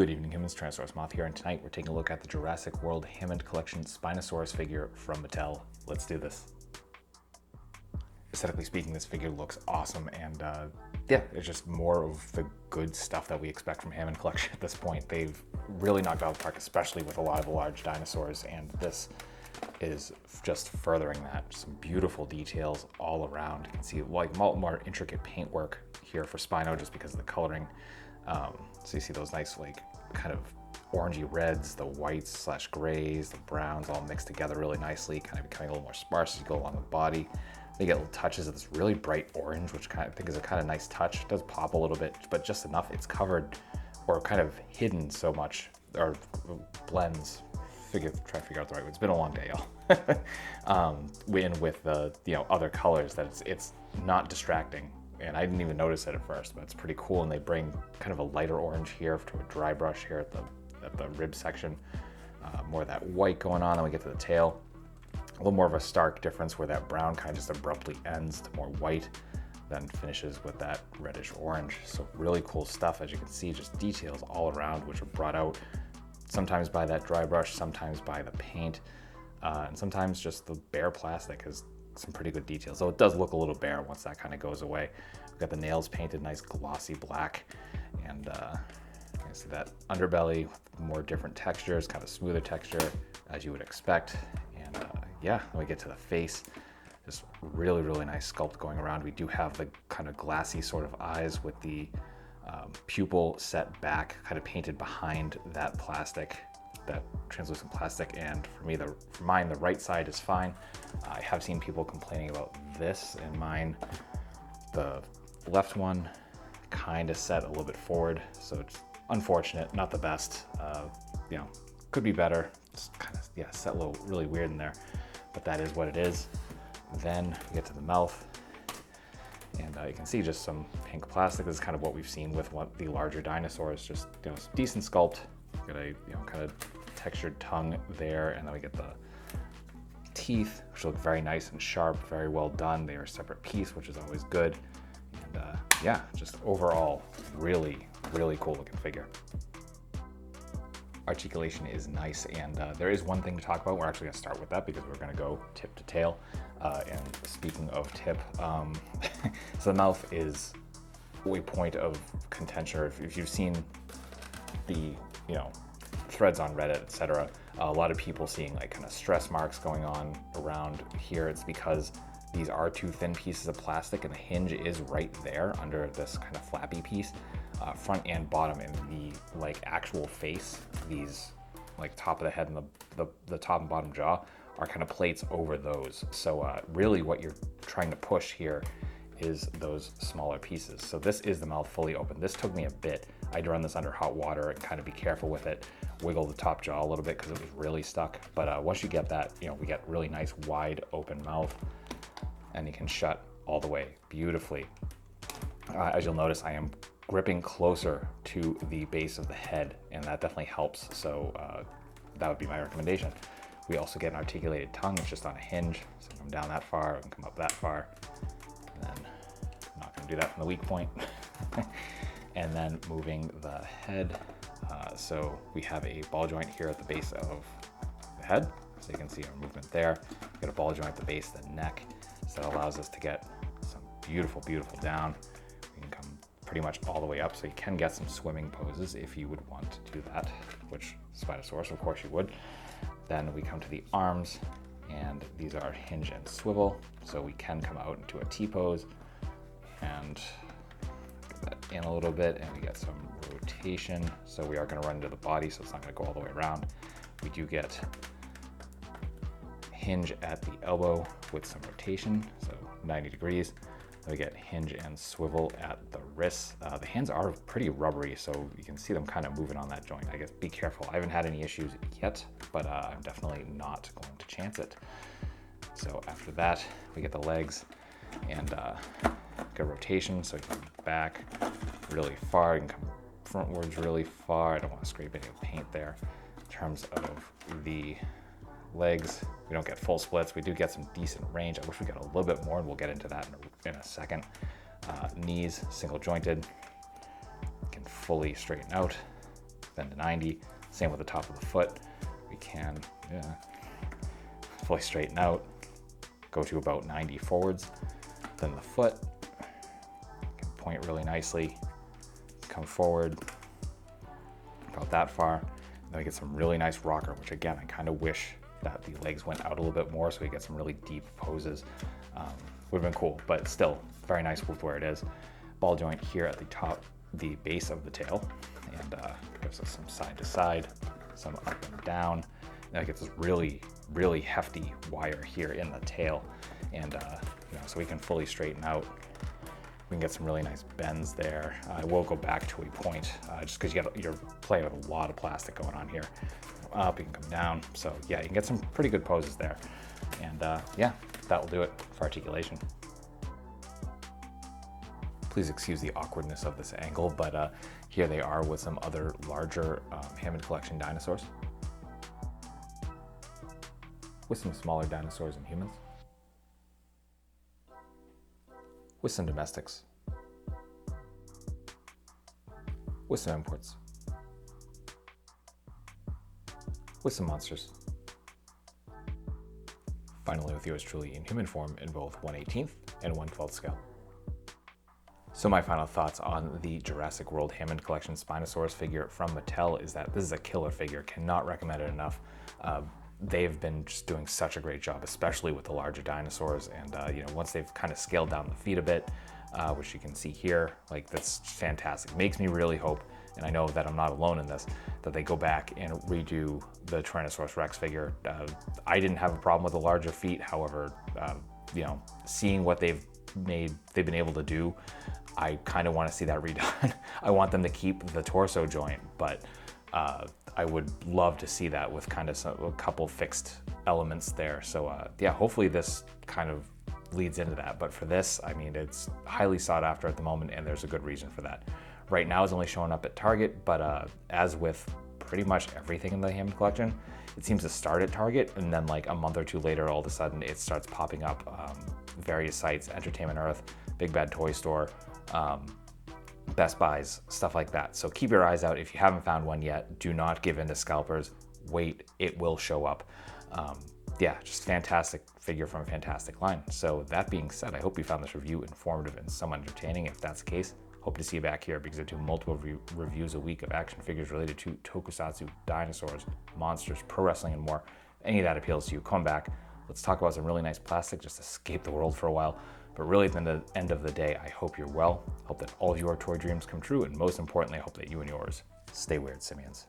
Good evening, humans. Tyrannosaurusmoth here, and tonight we're taking a look at the Jurassic World Hammond Collection Spinosaurus figure from Mattel. Let's do this. Aesthetically speaking, this figure looks awesome, and yeah, it's just more of the good stuff that we expect from Hammond Collection at this point. They've really knocked out the park, especially with a lot of the large dinosaurs, and this is just furthering that. Some beautiful details all around. You can see like more intricate paintwork here for Spino just because of the coloring. So you see those nice like kind of orangey reds, the whites slash grays, the browns all mixed together really nicely, kind of becoming a little more sparse as you go along the body. You get little touches of this really bright orange, which I think is a kind of nice touch. It does pop a little bit, but just enough. It's covered or kind of hidden so much, or blends. Try to figure out the right word. It's been a long day, y'all. With the other colors, that it's not distracting. And I didn't even notice it at first, but it's pretty cool. And they bring kind of a lighter orange here to a dry brush here at the rib section. More of that white going on. Then we get to the tail. A little more of a stark difference where that brown kind of just abruptly ends to more white, then finishes with that reddish orange. So really cool stuff. As you can see, just details all around, which are brought out sometimes by that dry brush, sometimes by the paint, and sometimes just the bare plastic has some pretty good details. So it does look a little bare once that kind of goes away. We've got the nails painted nice glossy black, and you can see that underbelly with more different textures, kind of smoother texture as you would expect. And yeah, when we get to the face, just really, really nice sculpt going around. We do have the kind of glassy sort of eyes with the pupil set back, kind of painted behind that plastic, that translucent plastic. And for mine, the right side is fine. I have seen people complaining about this, and mine, the left one, kind of set a little bit forward. So it's unfortunate, not the best. Could be better. It's kind of, set a little really weird in there, but that is what it is. Then we get to the mouth. And you can see just some pink plastic. This is kind of what we've seen with the larger dinosaurs. Just decent sculpt. Got a kind of textured tongue there, and then we get the teeth, which look very nice and sharp, very well done. They are a separate piece, which is always good. And yeah, just overall, really, really cool looking figure. Articulation is nice, and there is one thing to talk about. We're actually going to start with that because we're going to go tip to tail. And speaking of tip, so the mouth is a point of contention. If you've seen the threads on Reddit, etc., a lot of people seeing like kind of stress marks going on around here. It's because these are two thin pieces of plastic, and the hinge is right there under this kind of flappy piece, front and bottom. And the like actual face, these like top of the head and the top and bottom jaw are kind of plates over those. So really what you're trying to push here is those smaller pieces. So this is the mouth fully open. This took me a bit. I had to run this under hot water and kind of be careful with it, wiggle the top jaw a little bit because it was really stuck. But once you get that, we get really nice wide open mouth, and you can shut all the way beautifully. As you'll notice, I am gripping closer to the base of the head, and that definitely helps. So that would be my recommendation. We also get an articulated tongue. It's just on a hinge. So come down that far and come up that far. And then I'm not going to do that from the weak point. And then moving the head. So we have a ball joint here at the base of the head. So you can see our movement there. We've got a ball joint at the base of the neck. So that allows us to get some beautiful, beautiful down. We can come pretty much all the way up. So you can get some swimming poses if you would want to do that, which Spinosaurus, of course, you would. Then we come to the arms, and these are hinge and swivel. So we can come out into a T-pose and get that in a little bit, and we get some rotation. So we are going to run into the body, so it's not going to go all the way around. We do get hinge at the elbow with some rotation, so 90 degrees. Then we get hinge and swivel at the wrists. The hands are pretty rubbery, so you can see them kind of moving on that joint. I guess be careful. I haven't had any issues yet, but I'm definitely not going to chance it. So after that, we get the legs and get rotation. So you can come back really far, you can come frontwards really far. I don't want to scrape any of the paint there. In terms of the legs, we don't get full splits. We do get some decent range. I wish we got a little bit more, and we'll get into that in a second. Knees, single jointed, can fully straighten out. then to 90. Same with the top of the foot. We can fully straighten out, go to about 90 forwards. Then the foot, can point really nicely, come forward about that far. Then we get some really nice rocker, which again, I kind of wish that the legs went out a little bit more so we get some really deep poses. Would have been cool, but still very nice with where it is. Ball joint here at the top, the base of the tail, and gives us some side to side, some up and down. And it gets this really, really hefty wire here in the tail. And so we can fully straighten out. We can get some really nice bends there. I will go back to a point just because you're playing with a lot of plastic going on here. Up, you can come down. So yeah, you can get some pretty good poses there. And yeah, that will do it for articulation. Please excuse the awkwardness of this angle, but here they are with some other larger Hammond collection dinosaurs. With some smaller dinosaurs and humans. With some domestics. With some imports. With some monsters. Finally with yours truly in human form in both 1/18 and 1/12 scale. So my final thoughts on the Jurassic World Hammond Collection Spinosaurus figure from Mattel is that this is a killer figure, cannot recommend it enough. They've been just doing such a great job, especially with the larger dinosaurs. And once they've kind of scaled down the feet a bit, which you can see here, like that's fantastic. Makes me really hope, and I know that I'm not alone in this, that they go back and redo the Tyrannosaurus Rex figure. I didn't have a problem with the larger feet. However, seeing what they've been able to do, I kind of want to see that redone. I want them to keep the torso joint, but I would love to see that with kind of a couple fixed elements there. So yeah, hopefully this kind of leads into that. But for this, I mean, it's highly sought after at the moment, and there's a good reason for that. Right now it's only showing up at Target, but as with pretty much everything in the Hammond collection, it seems to start at Target, and then like a month or two later, all of a sudden it starts popping up various sites, Entertainment Earth, Big Bad Toy Store, Best Buys, stuff like that. So keep your eyes out. If you haven't found one yet, do not give in to scalpers. Wait, it will show up. Yeah, just fantastic figure from a fantastic line. So that being said, I hope you found this review informative and somewhat entertaining. If that's the case, hope to see you back here because I do multiple reviews a week of action figures related to tokusatsu, dinosaurs, monsters, pro wrestling, and more. If any of that appeals to you, come back. Let's talk about some really nice plastic, just escape the world for a while. But really at the end of the day, I hope you're well. Hope that all of your toy dreams come true. And most importantly, I hope that you and yours stay weird, simians.